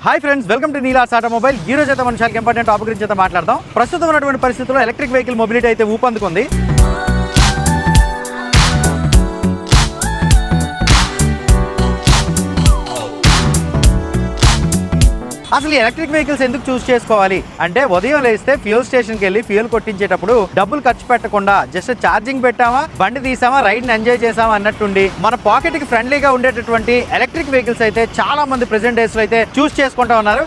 Hi friends, welcome to Neela's automobile. ఈ రోజు అయితే మన చాలా ఇంపార్టెంట్ టాపిక్ గురించి అయితే మాట్లాడదాం. ప్రస్తుతం ఉన్నటువంటి పరిస్థితుల్లో ఎలక్ట్రిక్ వెహికల్ మొబిలిటీ అయితే ఊపందుకుంది. అసలు ఎలక్ట్రిక్ వెహికల్స్ ఎందుకు చూస్ చేసుకోవాలి అంటే, ఉదయం లేస్తే ఫ్యూల్ స్టేషన్కి వెళ్ళి ఫ్యూల్ కొట్టించేటప్పుడు డబ్బులు ఖర్చు పెట్టకుండా జస్ట్ ఛార్జింగ్ పెట్టామా, బండి తీసామా, రైడ్ని ఎంజాయ్ చేసామా అన్నట్టుండి మన పాకెట్ కి ఫ్రెండ్లీగా ఉండేటటువంటి ఎలక్ట్రిక్ వెహికల్స్ అయితే చాలా మంది ప్రెసెంట్ డేస్ లో అయితే చూస్ చేసుకుంటా ఉన్నారు.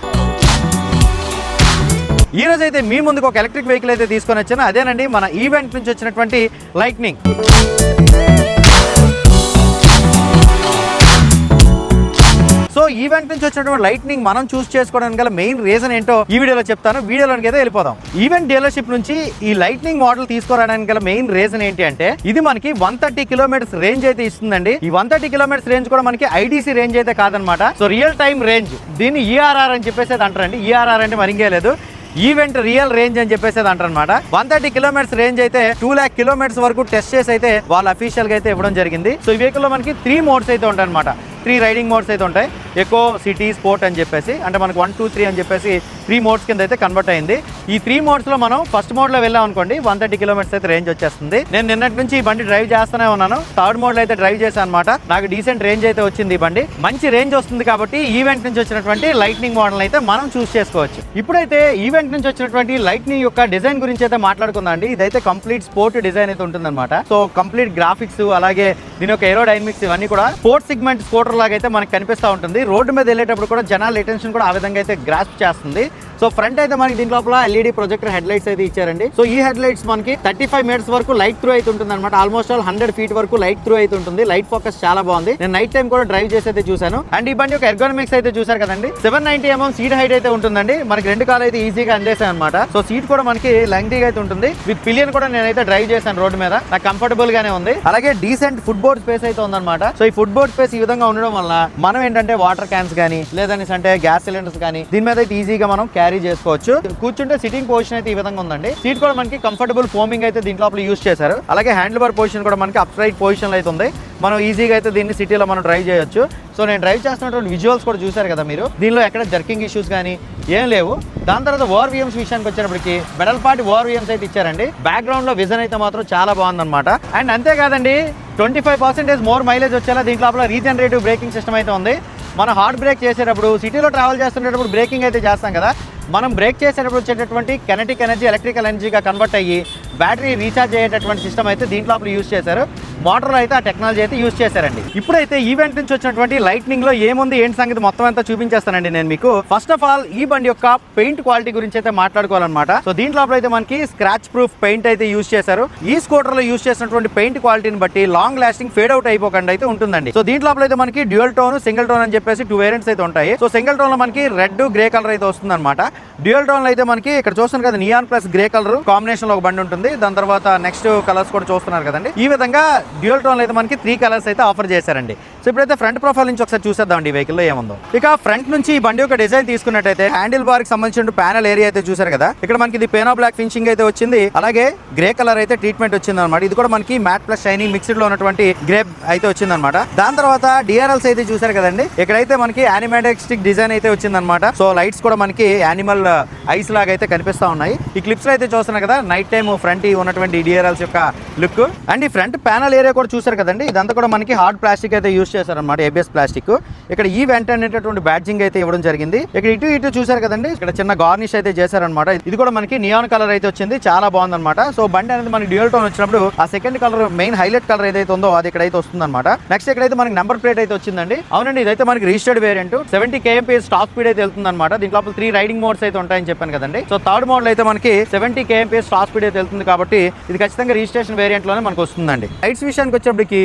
ఈ రోజు అయితే మీ ముందుకు ఒక ఎలక్ట్రిక్ వెహికల్ అయితే తీసుకొని వచ్చాను. అదేనండి మన ఈవెంట్ నుంచి వచ్చినటువంటి లైట్నింగ్. సో ఈవెంట్ నుంచి వచ్చినటువంటి లైట్నింగ్ మనం చూస్ చేసుకోవడానికి గల మెయిన్ రీజన్ ఏంటో ఈ వీడియోలో చెప్తాను. వీడియోలోకి అయితే వెళ్ళిపోదాం. ఈవెంట్ డీలర్షిప్ నుంచి ఈ లైట్నింగ్ మోడల్ తీసుకురావడానికి గల మెయిన్ రీజన్ ఏంటి అంటే, ఇది మనకి 130 కిలోమీటర్స్ రేంజ్ అయితే ఇస్తుందండి. ఈ 130 కిలోమీటర్స్ రేంజ్ కూడా మనకి ఐడీసీ రేంజ్ అయితే కాదనమాట. సో రియల్ టైమ్ రేంజ్, దీన్ని ఈఆర్ఆర్ అని చెప్పేసి అంటారండి. ఈఆర్ఆర్ అంటే మరింగే లేదు, ఈవెంట్ రియల్ రేంజ్ అని చెప్పేసి అంటారు అనమాట. 130 కిలోమీటర్స్ రేంజ్ అయితే 2 lakh కిలోమీటర్స్ వరకు టెస్ట్ చేసి అయితే వాళ్ళు అఫీషియల్ గా అయితే ఇవ్వడం జరిగింది. సో ఈ వెహికల్ లో మనకి 3 మోడ్స్ అయితే ఉంటాయి అనమాట. 3 రైడింగ్ మోడ్స్ అయితే ఉంటాయి. ఎకో, సిటీ, స్పోర్ట్ అని చెప్పేసి, అంటే మనకు 1, 2, 3 అని చెప్పేసి 3 మోడ్స్ కింద అయితే కన్వర్ట్ అయింది. ఈ 3 మోడ్స్ లో మనం ఫస్ట్ మోడ్ లో వెళ్ళాం అనుకోండి, 130 కిలోమీటర్స్ అయితే రేంజ్ వచ్చేస్తుంది. నేను నిన్నటి నుంచి ఈ బండి డ్రైవ్ చేస్తూనే ఉన్నాను. థర్డ్ మోడ్ లో అయితే డ్రైవ్ చేశాను అనమాట. నాకు డీసెంట్ రేంజ్ అయితే వచ్చింది. ఈ బండి మంచి రేంజ్ వస్తుంది కాబట్టి ఈవెంట్ నుంచి వచ్చినటువంటి లైట్నింగ్ మోడల్ అయితే మనం చూస్ చేసుకోవచ్చు. ఇప్పుడైతే ఈవెంట్ నుంచి వచ్చినటువంటి లైట్నింగ్ యొక్క డిజైన్ గురించి అయితే మాట్లాడుకుందాం అండి. ఇదైతే కంప్లీట్ స్పోర్ట్ డిజైన్ అయితే ఉంటుంది అనమాట. సో కంప్లీట్ గ్రాఫిక్స్, అలాగే దీని యొక్క ఏరోడైనమిక్స్ ఇవన్నీ కూడా స్పోర్ట్ సెగ్మెంట్ స్కూటర్ లాగా అయితే మనకి కనిపిస్తూ ఉంటుంది. రోడ్డు మీద వెళ్ళేటప్పుడు కూడా జనాల అటెన్షన్ కూడా ఆ విధంగా అయితే గ్రాస్ప్ చేస్తుంది. సో ఫ్రంట్ అయితే మనకి దీని లోపల ఎల్ఈడి ప్రొజెక్టర్ హెడ్ లైట్స్ అయితే ఇచ్చారండి. సో ఈ హెడ్ లైట్స్ మనకి 35 మీటర్స్ వరకు లైట్ త్రూ అయితే ఉంటుంది అనమాట. ఆల్మోస్ట్ 100 ఫీట్ వరకు లైట్ త్రూ అయితే ఉంటుంది. లైట్ ఫోకస్ చాలా బాగుంది. నేను నైట్ టైం కూడా డ్రైవ్ చేసి అయితే చూసాను. అండ్ ఈ బండి యొక్క ఎర్గోనమిక్స్ అయితే చూసారు కదండి. 790 mm సీట్ హైట్ అయితే ఉంటుందండి. మనకి 2 కాలు అయితే ఈజీగా అందేసాయి అనమాట. సో సీట్ కూడా మనకి లెంగ్తీగా అయితే ఉంటుంది. విత్ పిలియన్ కూడా నేనైతే డ్రైవ్ చేశాను రోడ్డు మీద. నాకు కంఫర్టబుల్ గానే ఉంది. అలాగే డీసెంట్ ఫుట్ బోర్డ్ స్పేస్ అయితే ఉందన్నమాట. సో ఈ ఫుట్ బోర్డ్ స్పేస్ ఈ విధంగా ఉండడం వల్ల మనం ఏంటంటే వాటర్ క్యాన్స్ కానీ, లేదని అంటే గ్యాస్ సిలిండర్స్ కానీ దీని మీద అయితే ఈజీగా మనం క్యారీ చేసుకోవచ్చు. కూర్చుంటే సిట్టింగ్ పొజిషన్ అయితే ఈ విధంగా ఉందండి. సీట్ కూడా మనకి కంఫర్టబుల్ ఫోమింగ్ అయితే దీంట్లో యూస్ చేశారు. అలాగే హ్యాండిల్ బార్ పొజిషన్ కూడా మనకి అప్ రైట్ పొజిషన్ అయితే ఉంది. మనం ఈజీగా అయితే దీన్ని సిటీలో మనం డ్రైవ్ చేయొచ్చు. సో నేను డ్రైవ్ చేస్తున్నటువంటి విజువల్స్ కూడా చూసారు కదా మీరు. దీనిలో ఎక్కడ జర్కింగ్ ఇష్యూస్ కానీ ఏం లేవు. దాని తర్వాత ఓఆర్వీఎంస్ విషయానికి వచ్చేటప్పటికి మెడల్పాటి ఓఆర్వీఎంస్ అయితే ఇచ్చారండి. బ్యాక్గ్రౌండ్ లో విజన్ అయితే మాత్రం చాలా బాగుందన్నమాట. అండ్ అంతేకాదండి, 25% మోర్ మైలేజ్ వచ్చేలా దీంట్లో రీజనరేటివ్ బ్రేకింగ్ సిస్టమ్ అయితే ఉంది. మనం హార్డ్ బ్రేక్ చేసేటప్పుడు, సిటీలో ట్రావెల్ చేస్తున్నప్పుడు బ్రేకింగ్ అయితే చేస్తాం కదా, మనం బ్రేక్ చేసేటప్పుడు వచ్చేటటువంటి కెనెటిక్ ఎనర్జీ ఎలక్ట్రికల్ ఎనర్జీగా కన్వర్ట్ అయ్యి బ్యాటరీ రీఛార్జ్ అయ్యేటటువంటి సిస్టమ్ అయితే దీంట్లో యూస్ చేశారు. మోటార్లో అయితే ఆ టెక్నాలజీ అయితే యూస్ చేశారండి. ఇప్పుడైతే ఈవెంట్ నుంచి వచ్చినటువంటి లైట్నింగ్ లో ఏముంది ఏంటి సంగతి మొత్తం అంతా చూపించేస్తానండి నేను మీకు. ఫస్ట్ ఆఫ్ ఆల్ ఈ బండి యొక్క పెయింట్ క్వాలిటీ గురించి అయితే మాట్లాడుకోవాలన్నమాట. సో దీంట్లో అయితే మనకి స్క్రాచ్ ప్రూఫ్ పెయింట్ అయితే యూస్ చేశారు. ఈ స్కూటర్ లో యూస్ చేసినటువంటి పెయింట్ క్వాలిటీని బట్టి లాంగ్ లాస్టింగ్ ఫేడ్ అవుట్ అయిపోకుండా అయితే ఉంటుందండి. సో దీంట్లో అయితే మనకి డ్యూయల్ టోన్, సింగిల్ టోన్ అని చెప్పేసి 2 వేరియంట్స్ అయితే ఉంటాయి. సో సింగిల్ టోన్ లో మనకి రెడ్, గ్రే కలర్ అయితే వస్తుంది అనమాట. డ్యూయల్ టోన్ లో అయితే మనకి ఇక్కడ చూస్తున్నారు కదా, neon plus grey colour combination లో ఒక బండి ఉంటుంది. దాని తర్వాత నెక్స్ట్ కలర్స్ కూడా చూస్తున్నారు కదండి. ఈ విధంగా డ్యూయల్ టోన్ లో అయితే మనకి 3 కలర్స్ అయితే ఆఫర్ చేశారండి. సో ఇప్పుడైతే ఫ్రంట్ ప్రొఫైల్ నుంచి ఒకసారి చూసేద్దాం ఈ వెహికల్ లో ఏముందో. ఇక ఫ్రంట్ నుంచి ఈ బండి యొక్క డిజైన్ తీసుకున్నట్టయితే హ్యాండిల్ బార్ కి సంబంధించిన ప్యానల్ ఏరియా అయితే చూసారు కదా. ఇక్కడ మనకి ఇది పేనా బ్లాక్ ఫినిషింగ్ అయితే వచ్చింది. అలాగే గ్రే కలర్ అయితే ట్రీట్మెంట్ వచ్చింది అనమాట. ఇది కూడా మనకి మ్యాట్ ప్లస్ షైనింగ్ మిక్స్డ్ లో ఉన్నటువంటి గ్రే అయితే వచ్చింది అనమాట. దాని తర్వాత డిఆర్ఎల్స్ అయితే చూసారు కదండి. ఇక్కడైతే మనకి యానిమేటిక్ డిజైన్ అయితే వచ్చింది అనమాట. సో లైట్స్ కూడా మనకి యానిమల్ ఐస్ లాగా అయితే కనిపిస్తా ఉన్నాయి. ఈ క్లిప్స్ లో అయితే చూస్తున్నారు కదా, నైట్ టైం ఫ్రంట్ ఉన్నటువంటి డిఆర్ఎల్స్ యొక్క లుక్. అండ్ ఈ ఫ్రంట్ ప్యానల్ ఏరియా కూడా చూసారు కదండి. ఇదంతా కూడా మనకి హార్డ్ ప్లాస్టిక్ అయితే యూస్ చేశారు అనమాట, ఏబిఎస్ ప్లాస్టిక్. ఇక్కడ ఈ వెంట అనేటటువంటి బ్యాడ్జింగ్ అయితే ఇవ్వడం జరిగింది. ఇక్కడ ఇటు చూసారు కదండి, ఇక్కడ చిన్న గార్నిష్ అయితే చేశారనమాట. ఇది కూడా మనకి నియాన్ కలర్ అయితే వచ్చింది, చాలా బాగుందన్నమాట. సో బండి అనేది మనకి డ్యూయల్ టోన్ వచ్చినప్పుడు ఆ second colour main highlight colour ఏదైతే ఉందో అది ఇక్కడైతే వస్తుంది అనమాట. నెక్స్ట్ ఇక్కడైతే మనకి నెంబర్ ప్లేట్ అయితే వచ్చిందండి. అవునండి, ఇదైతే మనకి registered variant. 70 kmph top speed అయితే వెళ్తుంది అనమాట. దీంట్లో 3 రైడింగ్ మోడ్స్ అయితే ఉంటాయని చెప్పాను కదండి. సో థర్డ్ మోడ్ అయితే మనకి 70 kmph టాప్ స్పీడ్ అయితే వెళ్తుంది కాబట్టి ఇది ఖచ్చితంగా రిజిస్ట్రేషన్ వేరియంట్ లోనే మనకు వస్తుందండి. లైట్స్ విషయానికి వచ్చేప్పటికి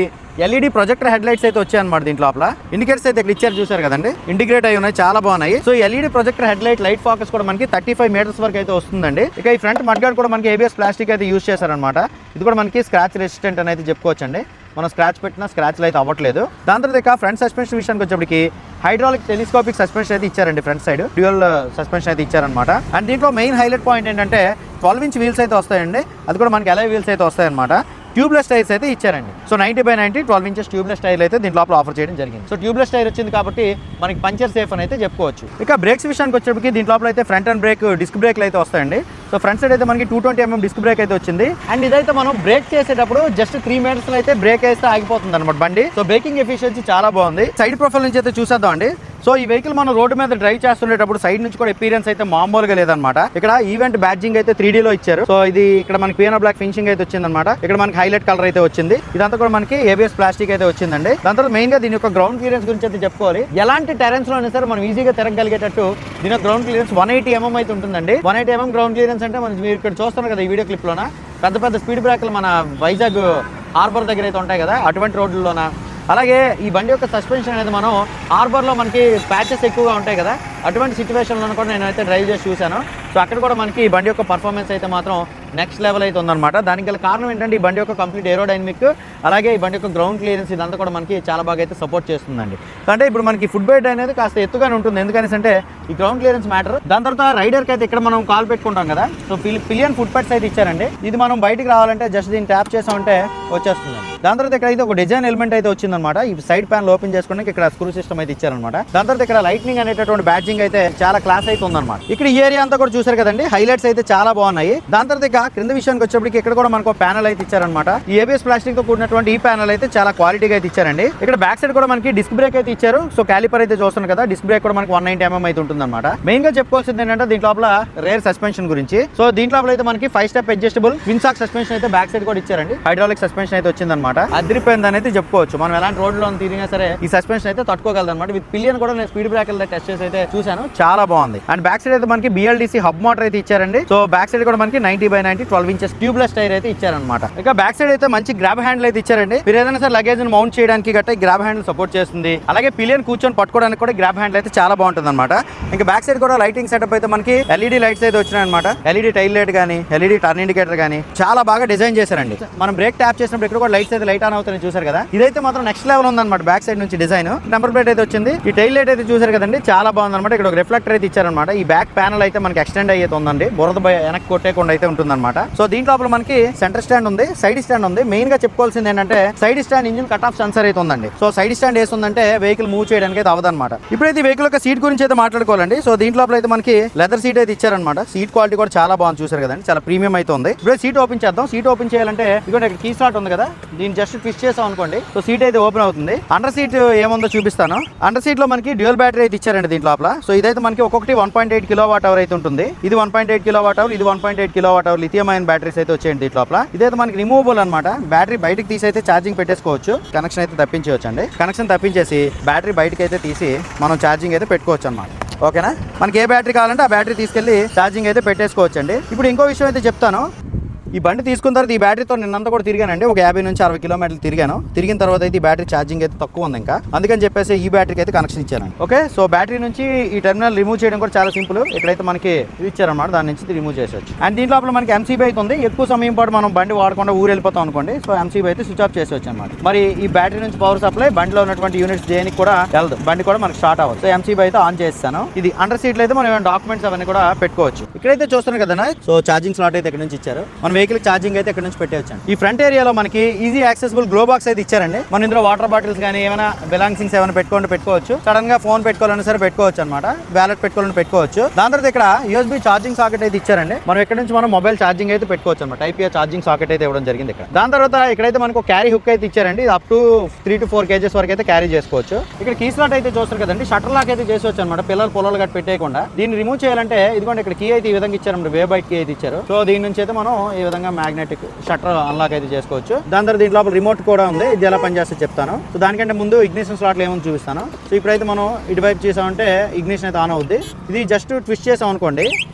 ఎల్ఈడి ప్రొజెక్టర్ హెడ్ లైట్స్ అయితే వచ్చాయి అనమాట. దీంట్లో ఇండికేటర్స్ అయితే ఇక్కడ ఇచ్చారు చూసారు కదండి, ఇంటిగ్రేట్ అయి ఉన్నాయి, చాలా బాగున్నాయి. So LED projector head light focus కూడా మనకి 35 మీటర్స్ వరకు అయితే వస్తుందండి. ఇక ఈ ఫ్రంట్ మడ్గార్డ్ కూడా మనకి ఏబిఎస్ ప్లాస్టిక్ అయితే యూస్ చేశారనమాట. ఇది కూడా మనకి స్క్రాచ్ రెసిస్టెంట్ అని అయితే చెప్పుకోవచ్చండి. మనం స్క్రాచ్ పెట్టినా స్క్రాచ్లు అయితే అవ్వట్లేదు. దాని తర్వాత ఇక ఫ్రంట్ సస్పెన్షన్ విషయానికి వచ్చేప్పటికి హైడ్రాలిక్ టెలిస్కోపిక్ సస్పెన్షన్ అయితే ఇచ్చారండి. ఫ్రంట్ సైడ్ డ్యూయల్ సస్పెన్షన్ అయితే ఇచ్చారనమాట. అండ్ దీంట్లో మెయిన్ హైలైట్ పాయింట్ ఏంటంటే 12 inch వీల్స్ అయితే వస్తాయండి. అది కూడా మనకి అలై వీల్స్ అయితే వస్తాయన్నమాట. ట్యూబ్లెస్ టైర్స్ అయితే ఇచ్చారండి. సో 90/90 12 ఇంచెస్ ట్యూబ్లెస్ టైర్లు అయితే దీంట్లో ఆఫర్ చేయడం జరిగింది. సో ట్యూబ్లెస్ టైర్ వచ్చింది కాబట్టి మనకి పంచర్ సేఫ్ అని అయితే చెప్పుకోవచ్చు. ఇక బ్రేక్స్ విషయానికి వచ్చేప్పటికి దీంట్లో అయితే ఫ్రంట్ అండ్ బ్రేక్ డిస్క్ బ్రేక్లు అయితే వస్తాయండి. సో ఫ్రంట్ సైడ్ అయితే మనకి 220mm డిస్క్ బ్రేక్ అయితే వచ్చింది. అండ్ ఇదైతే మనం బ్రేక్ చేసేటప్పుడు జస్ట్ 3 minutes అయితే బ్రేక్ వేస్తే ఆగిపోతుంది అనమాట బండి. సో బ్రేకింగ్ ఎఫిషియన్సీ చాలా బాగుంది. సైడ్ ప్రొఫైల్ నుంచి అయితే చూసేద్దాం అండి. సో ఈ వెహికల్ మనం రోడ్డు మీద డ్రైవ్ చేస్తుండేటప్పుడు సైడ్ నుంచి కూడా ఎపీరియన్స్ అయితే మామూలుగా లేదనమాట. ఇక్కడ ఈవెంట్ బ్యాడ్జింగ్ అయితే 3D లో ఇచ్చారు. సో ఇది ఇక్కడ మనకి పియానో బ్లాక్ ఫినిషింగ్ అయితే వచ్చిందన్నమాట. ఇక్కడ మనకి హైలైట్ కలర్ అయితే వచ్చింది. ఇదంతా కూడా మనకి ABS ప్లాస్టిక్ అయితే వచ్చిందండి. దాని తర్వాత మెయిన్ గా దీని యొక్క గ్రౌండ్ క్లియరెన్స్ గురించి అయితే చెప్పుకోవాలి. ఎలాంటి టెరెన్స్ లో అయినా సరే మనం ఈజీగా తిరగలిగేటట్టు దీని గ్రౌండ్ క్లియరెన్స్ 180mm అయితే ఉంటుందండి. 180mm గ్రౌండ్ క్లియరెన్స్ అంటే మీరు ఇక్కడ చూస్తున్నారు కదా ఈ వీడియో క్లిప్ లోన పెద్ద పెద్ద స్పీడ్ బ్రేక్లు మన వైజాగ్ హార్బర్ దగ్గర అయితే ఉంటాయి కదా అటువంటి రోడ్లలోన. అలాగే ఈ బండి యొక్క సస్పెన్షన్ అనేది మనం హార్బర్లో మనకి ప్యాచెస్ ఎక్కువగా ఉంటాయి కదా అటువంటి సిచ్యువేషన్లో కూడా నేనైతే డ్రైవ్ చేసి చూశాను. సో అక్కడ కూడా మనకి ఈ బండి యొక్క పర్ఫార్మెన్స్ అయితే మాత్రం నెక్స్ట్ లెవెల్ అయితే ఉందన్నమాట. దానికి గల కారణం ఏంటంటే ఈ బండి యొక్క కంప్లీట్ ఏరోడైనమిక్ అలాగే ఈ బండి యొక్క గ్రౌండ్ క్లియరెన్స్ ఇదంతా కూడా మనకి చాలా బాగా అయితే సపోర్ట్ చేస్తుందండి. అంటే ఇప్పుడు మనకి ఫుట్ బెడ్ అనేది కాస్త ఎత్తుగానే ఉంటుంది. ఎందుకనేసి అంటే ఈ గ్రౌండ్ క్లియరెన్స్ మ్యాటర్. దాని తర్వాత రైడర్కి అయితే ఇక్కడ మనం కాల్ పెట్టుకుంటాం కదా. సో పిలియన్ ఫుట్ పెడ్స్ అయితే ఇచ్చారండి. ఇది మనం బయటికి రావాలంటే జస్ట్ దీన్ని ట్యాప్ చేసామంటే వచ్చేస్తుంది. దాని తర్వాత ఇక్కడ అయితే ఒక డిజైన్ ఎలిమెంట్ అయితే వచ్చిందనమాట. ఈ సైడ్ ప్యానల్ ఓపెన్ చేసుకోవడానికి ఇక్కడ స్క్రూ సిస్టమ్ అయితే ఇచ్చారనమాట. దాని తర్వాత ఇక్కడ లైట్నింగ్ అనేటటువంటి బ్యాడ్జింగ్ అయితే చాలా క్లాస్ అయితే ఉందన్నమాట. ఇక్కడ ఈ ఏరియా అంతా కూడా చూసారు కదండి, హైలైట్స్ అయితే చాలా బాగున్నాయి. దాని తర్వాత ఇక క్రింద విషయానికి వచ్చేప్పటికి ఇక్కడ కూడా మనకు ప్యానల్ అయితే ఇచ్చారనమాట. ఈ ABS ప్లాస్టిక్ తో కూడినటువంటి ఈ ప్యానల్ అయితే చాలా క్వాలిటీగా అయితే ఇచ్చారండి. ఇక్కడ బ్యాక్ సైడ్ కూడా మనకి డిస్క్ బ్రేక్ అయితే ఇచ్చారు. సో క్యాలిపర్ అయితే చూస్తున్నారు కదా, డిస్క్ బ్రేక్ కూడా మనకి 190mm అయితే ఉంటుంది అనమాట. మెయిన్ గా చెప్పుకోవాల్సింది ఏంటంటే దీంట్లో రేర్ సస్పెన్షన్ గురించి. సో దీంట్లో అయితే మనకి 5 step adjustable twin shock suspension అయితే బ్యాక్ సైడ్ కూడా ఇచ్చారండి. హైడ్రాలిక్ సస్పెన్షన్ అయితే వచ్చిందనమాట. అదిరిపోయింది అనేది చెప్పుకోవచ్చు. మనం ఎలాంటి రోడ్లో తిరిగినా సరే ఈ సస్పెన్షన్ అయితే తట్టుకోగలదు అనమాట. విత్ పిలియన్ కూడా నేను స్పీడ్ బ్రేక్ టెస్ట్ చేసి అయితే చూసాను, చాలా బాగుంది. అండ్ బ్యాక్ సైడ్ అయితే మనకి BLDC హబ్ మోటార్ అయితే ఇచ్చారండి. సో బ్యాక్ సైడ్ కూడా మనకి 90/90 12 ఇంచెస్ ట్యూబ్లెస్ టైర్ అయితే ఇచ్చారనమాట. ఇక బ్యాక్ సైడ్ అయితే మంచి గ్రాబ్ హ్యాండిల్ అయితే ఇచ్చారండి. మీరు ఏదైనా సరే లగేజ్ మౌంట్ చేయడానికి గట్ట గ్రాబ్ హ్యాండిల్ సపోర్ట్ చేస్తుంది. అలాగే పిలియన్ కూర్చొని పట్టుకోవడానికి కూడా గ్రాబ్ హ్యాండిల్ అయితే చాలా బాగుంటుంది అనమాట. ఇంకా బ్యాక్ సైడ్ కూడా లైటింగ్ సెటప్ అయితే మనకి LED లైట్స్ అయితే వచ్చినాయి అనమాట. LED టైల్ లైట్ కానీ LED టర్న్ ఇండికేటర్ కానీ చాలా బాగా డిజైన్ చేశారండి. మనం బ్రేక్ ట్యాప్ చేసినప్పుడు ఇక్కడ కూడా లైట్స్ అయితే లైట్ ఆన్ అవుతాయని చూసారు కదా. ఇదైతే మాత్రం నెక్స్ట్ లెవెల్ ఉందన్నమాట. బ్యాక్ సైడ్ నుంచి డిజైన్ నెంబర్ ప్లేట్ అయితే వచ్చింది. ఈ టైల్ లైట్ అయితే చూసారు కదండి, చాలా బాగుంది అనమాట. ఇక్కడ ఒక రిఫ్లెక్టర్ అయితే ఇచ్చారనమాట. ఈ బ్యాక్ ప్యానల్ అయితే మనకి ఎక్స్టెండ్ అయితే ఉందండి, బురద వెనక్కి కొట్టేకుండా అయితే ఉంటుంది అనమాట. సో దీంట్లో మనకి సెంటర్ స్టాండ్ ఉంది, సైడ్ స్టాండ్ ఉంది. మెయిన్ గా చెప్పుకోవాల్సింది ఏంటంటే side stand engine cut off sensor అయితే ఉందండి. సో సైడ్ స్టాండ్ వేస్తుందంటే వెహికల్ మూవ్ చేయడానికి అయితే అవదన్నమాట. ఇప్పుడైతే ఈ వెహికల్ యొక్క సీట్ గురించి అయితే మాట్లాడుకోవాలండి. సో దీంట్లో అయితే మనకి లెదర్ సీట్ అయితే ఇచ్చారనమాట. సీట్ క్వాలిటీ కూడా చాలా బాగుంది, చూసారు కదండి, చాలా ప్రీమియం అయితే ఉంది. ఇప్పుడు సీట్ ఓపెన్ చేద్దాం. సీట్ ఓపెన్ చేయాలంటే ఇదిగోండి ఇక్కడ కీ స్లాట్ ఉంది కదా, దీన్ని జస్ట్ ట్విస్ట్ చేసాం అనుకోండి, సో సీట్ అయితే ఓపెన్ అవుతుంది. అండర్ సీట్ ఏముందో చూపిస్తాను. అండర్ సీట్ లో మనకి డ్యూయల్ బ్యాటరీ అయితే ఇచ్చారండి దీంట్లో. సో ఇదైతే మనకి ఒక్కొక్కటి 1.8 kWh అయితే ఉంటుంది. ఇది 1.8 kWh, ఇది 1.8 kWh లిథియం అయన్ బ్యాటరీస్ అయితే వచ్చేయండి దీంట్లో. ఇదైతే మనకి రిమూవబుల్ అనమాట. బ్యాటరీ బయటకి తీసి అయితే ఛార్జింగ్ పెట్టేసుకోవచ్చు. కనెక్షన్ అయితే తప్పించవచ్చు అండి. కనెక్షన్ తప్పించేసి బ్యాటరీ బయటకి అయితే తీసి మనం ఛార్జింగ్ అయితే పెట్టుకోవచ్చు అనమాట. ఓకేనా, మనకి ఏ బ్యాటరీ కావాలంటే ఆ బ్యాటరీ తీసుకెళ్లి ఛార్జింగ్ అయితే పెట్టేసుకోవచ్చు అండి. ఇప్పుడు ఇంకో విషయం అయితే చెప్తాను. ఈ బండి తీసుకున్న తర్వాత ఈ బ్యాటరీతో నిన్నంతా కూడా తిరిగానండి. ఒక 50 నుంచి 60 కిలోమీటర్లు తిరిగాను. తిరిగిన తర్వాత అయితే ఈ బ్యాటరీ ఛార్జింగ్ అయితే తక్కువ ఉంది ఇంకా, అందుకని చెప్పేసి ఈ బ్యాటరీకి అయితే కనెక్షన్ ఇచ్చానండి. ఓకే, సో బ్యాటరీ నుంచి ఈ టెర్మినల్ రిమూవ్ చేయడం కూడా చాలా సింపుల్. ఇక్కడైతే మనకి ఇది ఇచ్చారన్నమాట, దాని నుంచి రిమూవ్ చేసేవచ్చు. అండ్ దీంట్లో మనకి MCB అయితే ఉంది. ఎక్కువ సమయం పాటు మనం బండి వాడకుండా ఊరు వెళ్ళిపోతాం అనుకోండి, సో MCB అయితే స్విచ్ ఆఫ్ చేసేవచ్చు అనమాట. మరి ఈ బ్యాటరీ నుంచి పవర్ సప్లై బండిలో ఉన్నటువంటి యూనిట్స్ దేనికి కూడా వెళ్ళదు, బండి కూడా మనకి స్టార్ట్ అవ్వదు. సో MCB అయితే ఆన్ చేస్తాను. ఇది అండర్ సీట్లో అయితే మనం డాక్యుమెంట్స్ అవన్నీ కూడా పెట్టుకోవచ్చు. ఇక్కడైతే చూస్తున్నాం కదా, సో ఛార్జింగ్ స్లాట్ అయితే ఇక్కడ నుంచి ఇచ్చారు. మన వెహికల్ ఛార్జింగ్ అయితే నుంచి పెట్టేయచ్చు. ఈ ఫ్రంట్ ఏరియాలో మనకి ఈజీ యాక్సెసిబుల్ గ్లో బాక్స్ అయితే ఇచ్చారండి. మనం ఇందులో వాటర్ బాటిల్స్ కానీ ఏమైనా బిలాంగింగ్స్ ఏమైనా పెట్టుకోవచ్చు. సడన్ గా ఫోన్ పెట్టుకోవాలన్నా సరే పెట్టుకోవచ్చు అనమాట. వ్యాలెట్ పెట్టుకోవాలని పెట్టుకోవచ్చు. దాని తర్వాత ఇక్కడ USB ఛార్జింగ్ సాకెట్ అయితే ఇచ్చారండి. మనం ఇక్కడ నుంచి మనం మొబైల్ ఛార్జింగ్ అయితే పెట్టుకోవచ్చు అనమాట. Type A ఛార్జింగ్ సాకెట్ అయితే ఇవ్వడం జరిగింది ఇక్కడ. దాని తర్వాత ఇక్కడైతే మనకు క్యారీ హుక్ అయితే ఇచ్చారండి. అప్ టు 3 to 4 kgs వరకు అయితే క్యారీ చేసుకోవచ్చు. ఇక్కడ కీ స్లాట్ అయితే చూస్తారు కదండి, షట్టర్ లాక్ అయితే చేసుకోవచ్చు అనమాట. పిల్లలు పొలాలు గట్టి పెట్టేయకుండా. దీన్ని రిమూవ్ చేయాలంటే ఇదిగోండి ఇక్కడ కీ అయితే ఈ విధంగా ఇచ్చారండి, వే బైట్ కీ అయితే ఇచ్చారు. సో దీని నుంచి అయితే మనం ఈ విధంగా మ్యాగ్నెటిక్ షట్టర్ అన్లాక్ అయితే చేసుకోవచ్చు. దాని తర్వాత దీంట్లో రిమోట్ కూడా ఉంది, ఇది ఎలా పనిచేస్తే చెప్తాను. సో దానికంటే ముందు ఇగ్నిషన్ స్లాట్లు ఏమో చూపిస్తాను. సో ఇప్పుడైతే మనం ఇటువైపు చేసామంటే ఇగ్నిషన్ అయితే ఆన్ అవుద్ది. ఇది జస్ట్ ట్విస్ట్ చేసాం అనుకోండి,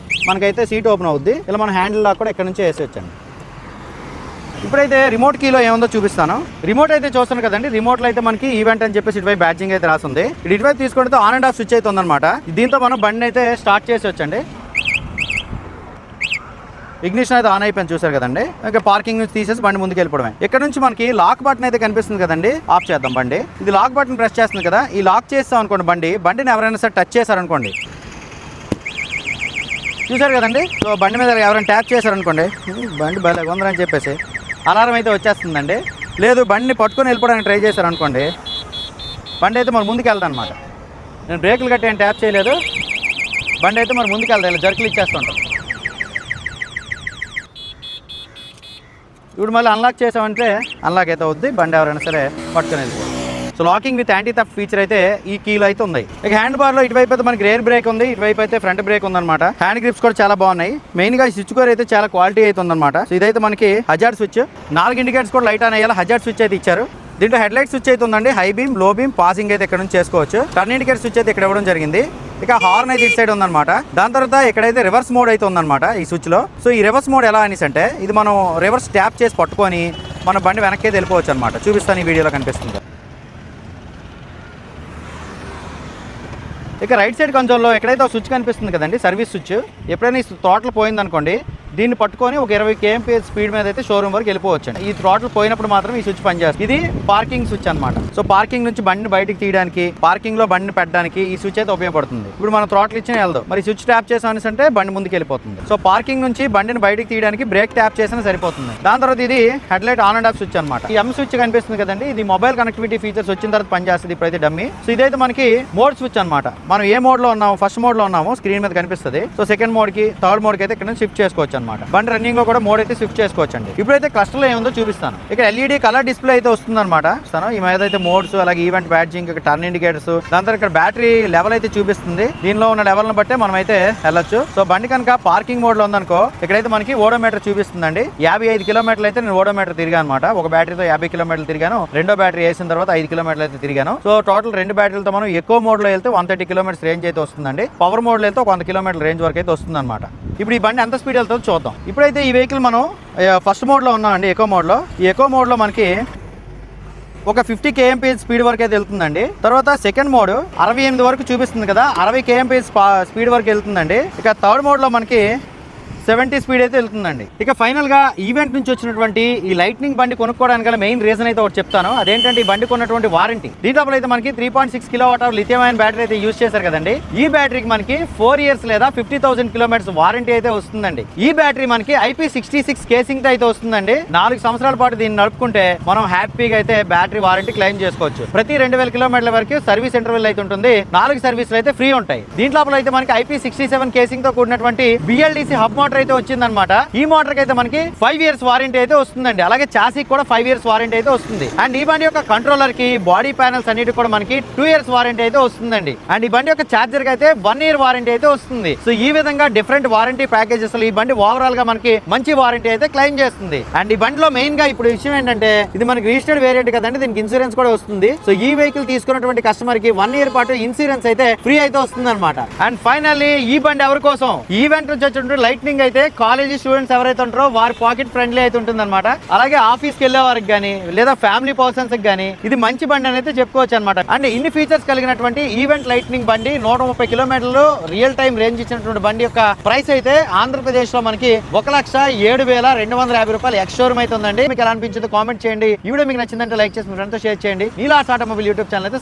మనకైతే సీట్ ఓపెన్ అవుద్ది. ఇలా మన హ్యాండిల్ లాక్ కూడా ఇక్కడ నుంచి వేసేయచ్చండి. ఇప్పుడైతే రిమోట్ కీలో ఏముందో చూపిస్తాను. రిమోట్ అయితే చూస్తాను కదండి, రిమోట్లో అయితే మనకి ఈవెంట్ అని చెప్పేసి ఇటువైపు బ్యాడ్జింగ్ అయితే రాసింది. ఇటువైపు తీసుకుంటే ఆన్ అండ్ ఆఫ్ స్విచ్ అయితే ఉందన్నమాట. దీంతో మనం బండిని అయితే స్టార్ట్ చేసేవచ్చండి. ఇగ్నిషన్ అయితే ఆన్ అయిపోయింది, చూసారు కదండి. ఇంకా పార్కింగ్ నుంచి తీసేసి బండి ముందుకు వెళ్ళిపోవడమే. ఇక్కడ నుంచి మనకి లాక్ బటన్ అయితే కనిపిస్తుంది కదండి, ఆఫ్ చేద్దాం బండి. ఇది లాక్ బటన్ ప్రెస్ చేస్తుంది కదా, ఈ లాక్ చేస్తాం అనుకోండి బండిని ఎవరైనా సరే టచ్ చేశారనుకోండి, చూసారు కదండి. సో బండి మీద ఎవరైనా ట్యాప్ చేశారనుకోండి, బండి భలే ఉందని చెప్పేసి అలారం అయితే వచ్చేస్తుందండి. లేదు బండిని పట్టుకొని వెళ్ళిపోవడానికి ట్రై చేశారు అనుకోండి, బండి అయితే మరి ముందుకు వెళ్తాను అనమాట. నేను బ్రేకులు గట్టి ఏం ట్యాప్ చేయలేదు, బండి అయితే మరి ముందుకు వెళ్తాను, జర్కులు ఇచ్చేస్తుంటాం. ఇప్పుడు మళ్ళీ అన్లాక్ చేసామంటే అన్లాక్ అయితే అవుద్ది, బండి ఎవరైనా సరే పట్టుకొని వెళ్ళిపోవాలి. So locking with anti theft feature అయితే ఈ కీలో అయితే ఉంది. ఇక హ్యాండ్ బార్లో ఇటువైపు అయితే మనకి రేర్ బ్రేక్ ఉంది, ఇటువైపు అయితే ఫ్రంట్ బ్రేక్ ఉందన్నమాట. హ్యాండ్ గ్రిప్స్ కూడా చాలా బాగున్నాయి. మెయిన్గా ఈ స్విచ్ కోర్ అయితే చాలా క్వాలిటీ అయితే ఉందన్నమాట. సో ఇదైతే మనకి హజార్డ్ స్విచ్, 4 ఇండికేటర్స్ కూడా లైట్ ఆన్ అయ్యేలా హజార్డ్ స్విచ్ అయితే ఇచ్చారు. దీంట్లో హెడ్ లైట్ స్విచ్ అయితే ఉందండి, హై బీమ్, లో బీమ్, పాసింగ్ అయితే ఇక్కడ నుంచి చేసుకోవచ్చు. టర్న్ ఇండికేటర్ స్విచ్ అయితే ఇక్కడ ఇవ్వడం జరిగింది. ఇక హార్న్ అయితే ఇటు సైడ్ ఉందన్నమాట. దాని తర్వాత ఇక్కడైతే రివర్స్ మోడ్ అయితే ఉందన్నమాట ఈ స్విచ్ లో. సో ఈ రివర్స్ మోడ్ ఎలా అనేసి అంటే ఇది మనం రివర్స్ ట్యాప్ చేసి పట్టుకొని మన బండి వెనక్కి అయితే వెళ్ళిపోవచ్చు అనమాట. చూపిస్తాను, ఈ వీడియోలో కనిపిస్తుంది. ఇక రైట్ సైడ్ కన్సోల్లో ఎక్కడైతే ఒక స్విచ్ కనిపిస్తుంది కదండి, సర్వీస్ స్విచ్. ఎప్పుడైనా ఈ థ్రాటిల్ పోయిందనుకోండి, దీన్ని పట్టుకొని ఒక 20 kmph స్పీడ్ మీద అయితే షోరూమ్ వరకు వెళ్ళిపోవచ్చు. ఈ థ్రాటిల్ పోయినప్పుడు మాత్రం ఈ స్విచ్ పనిచేస్తుంది. ఇది పార్కింగ్ స్విచ్ అనమాట. సో పార్కింగ్ నుంచి బండిని బయటికి తీయడానికి, పార్కింగ్ లో బండిని పెట్టడానికి ఈ స్విచ్ అయితే ఉపయోగపడుతుంది. ఇప్పుడు మనం థ్రాటిల్ ఇచ్చిన వెళ్దాం, మరి స్విచ్ ట్యాప్ చేసామని అంటే బండి ముందుకు వెళ్ళిపోతుంది. సో పార్కింగ్ నుంచి బండిని బయటికి తీయడానికి బ్రేక్ ట్యాప్ చేసినా సరిపోతుంది. దాని తర్వాత ఇది head light on and off switch అనమాట. ఈ ఎం స్విచ్ కనిపిస్తుంది కదండి, ఇది మొబైల్ కనెక్టివిటీ ఫీచర్స్ వచ్చిన తర్వాత పనిచేస్తుంది. ఇప్పుడైతే డమ్మీ. సో ఇదైతే మనకి మోడ్ స్విచ్ అనమాట. మనం ఏ మోడ్ లో ఉన్నాము, ఫస్ట్ మోడ్ లో ఉన్నాము, స్క్రీన్ మీద కనిపిస్తుంది. సో సెకండ్ మోడ్ కి, థర్డ్ మోడ్ కి అయితే ఇక్కడ షిఫ్ట్ చేసుకోవచ్చు అనమాట. బండి రన్నింగ్ లో కూడా మోడ్ అయితే షిఫ్ట్ చేసుకోవచ్చు అండి. ఇప్పుడైతే క్లస్టర్ లో ఏముందో చూపిస్తాను. ఇక్కడ ఎల్ఈడి కలర్ డిస్ప్లే అయితే వస్తుంది అనమాట. ఈ మీద అయితే మోడ్స్, అలాగే ఈవెంట్ బ్యాడ్జింగ్, టర్న్ ఇండికేటర్స్, దాని తర్వాత ఇక్కడ బ్యాటరీ లెవెల్ అయితే చూపిస్తుంది. దీనిలో ఉన్న లెవెల్ ని బట్టే మనం అయితే వెళ్ళొచ్చు. సో బండి కనుక పార్కింగ్ మోడ్ లో ఉందనుకో, ఇక్కడైతే మనకి ఓడోమీటర్ చూపిస్తుందండి. 55 కిలోమీటర్లు అయితే నేను ఓడోమీటర్ తిరిగాను అనమాట. ఒక బ్యాటరీతో 50 కిలోమీటర్లు తిరిగాను, రెండో బ్యాటరీ వేసిన తర్వాత 5 కిలోమీటర్లు అయితే తిరిగాను. సో టోటల్ 2 బ్యాటరీలతో మనం ఎక్కువ మోడ్ లో వెళ్తే 130 కిలోమీటర్స్ రేంజ్ అయితే వస్తుందండి. పవర్ మోడ్ లో వెళ్తే 100 కిలోమీటర్ల రేంజ్ వరకు అయితే వస్తుంది అనమాట. ఇప్పుడు ఈ బండి ఎంత స్పీడ్ వెళ్తుందో చూద్దాం. ఇప్పుడైతే ఈ వెహికల్ మనం ఫస్ట్ మోడ్లో ఉన్నామండి, ఎకో మోడ్లో. ఈ ఎకో మోడ్లో మనకి ఒక 50 kmph స్పీడ్ వరకు అయితే వెళ్తుందండి. తర్వాత సెకండ్ మోడ్ 68 వరకు చూపిస్తుంది కదా, 60 kmph స్పీడ్ వరకు వెళ్తుందండి. ఇక థర్డ్ మోడ్లో మనకి 70 స్పీడ్ అయితే వెళ్తుందండి. ఇక ఫైనల్ గా ఈవెంట్ నుంచి వచ్చినటువంటి ఈ లైట్నింగ్ బండి కొనుక్కోవడానికి గల మెయిన్ రీజన్ అయితే ఒకటి చెప్తాను. అదేంటంటే ఈ బండి కొన్నటువంటి వారంటీ. దీంట్లో అయితే మనకి 3.6 kWh లిథియం అయన్ బ్యాటరీ అయితే యూజ్ చేశారు కదండి. ఈ బ్యాటరీకి మనకి 4 years లేదా 50,000 కిలోమీటర్స్ వారంటీ అయితే వస్తుందండి. ఈ బ్యాటరీ మనకి IP66 కేసింగ్ తో అయితే వస్తుందండి. 4 సంవత్సరాల పాటు దీన్ని నడుపుకుంటే మనం హ్యాపీగా అయితే బ్యాటరీ వారంటీ క్లెయిమ్ చేసుకోవచ్చు. ప్రతి 2000 కిలోమీటర్ల వరకు సర్వీస్ ఇంటర్వెల్ అయితే ఉంటుంది. 4 సర్వీసులు అయితే ఫ్రీ ఉంటాయి. దీంట్లో అయితే మనకి IP67 కేసింగ్ తో కూడినటువంటి BLDC హబ్ మోటార్ అయితే వచ్చిందనమాట. ఈ మోటార్ కి అయితే మనకి 5 years వారంటీ అయితే వస్తుందండి. అలాగే చాసీ కూడా 5 years వారంటీ అయితే వస్తుంది. అండ్ ఈ బండి యొక్క కంట్రోలర్ కి, బాడీ ప్యానల్స్ అన్నిటి కూడా మనకి 2 years వారంటీ అయితే వస్తుందండి. అండ్ ఈ బండి యొక్క చార్జర్ కి అయితే 1 year వారంటీ అయితే వస్తుంది. సో ఈ విధంగా డిఫరెంట్ వారంటీ ప్యాకేజెస్ ఈ బండి ఓవరాల్ గా మనకి మంచి వారంటీ అయితే క్లెయిమ్ చేస్తుంది. అండ్ ఈ బండిలో మెయిన్ గా ఇప్పుడు విషయం ఏంటంటే ఇది మనకి రిజిస్టర్డ్ వేరియంట్ కదండి, దీనికి ఇన్సూరెన్స్ కూడా వస్తుంది. సో ఈ వెహికల్ తీసుకున్నటువంటి కస్టమర్ కి 1 year పాటు ఇన్సూరెన్స్ అయితే ఫ్రీ అయితే వస్తుంది అనమాట. అండ్ ఫైనల్లీ ఈ బండి ఎవరి కోసం, ఈవెంట్ నుంచి వచ్చి లైట్నింగ్ అయితే కాలేజీ స్టూడెంట్స్ ఎవరైతే ఉంటారో వారి పాకెట్ ఫ్రెండ్లీ అయితే ఉంటుంది అనమాట. అలాగే ఆఫీస్కి వెళ్ళే వారికి కానీ లేదా ఫ్యామిలీ పర్సన్స్ కి కానీ ఇది మంచి బండి అని అయితే చెప్పుకోవచ్చు అనమాట. అండ్ ఇన్ని ఫీచర్స్ కలిగినటువంటి ఈవెంట్ లైట్నింగ్ బండి 130 కిలోమీటర్లు రియల్ టైం రేంజ్ ఇచ్చినటువంటి బండి యొక్క ప్రైస్ అయితే ఆంధ్రప్రదేశ్ లో మనకి 1,07,250 రూపాయలు ఎక్స్ షోరూమ్ అయితే ఉందండి. మీకు ఎలా అనిపించిందో కామెంట్ చేయండి. ఈ వీడియో మీకు నచ్చిందంటే లైక్ చేసి మీ ఫ్రెండ్తో షేర్ చేయండి. నీలాస్ ఆటోమొబైల్ యూట్యూబ్ ఛానల్ అయితే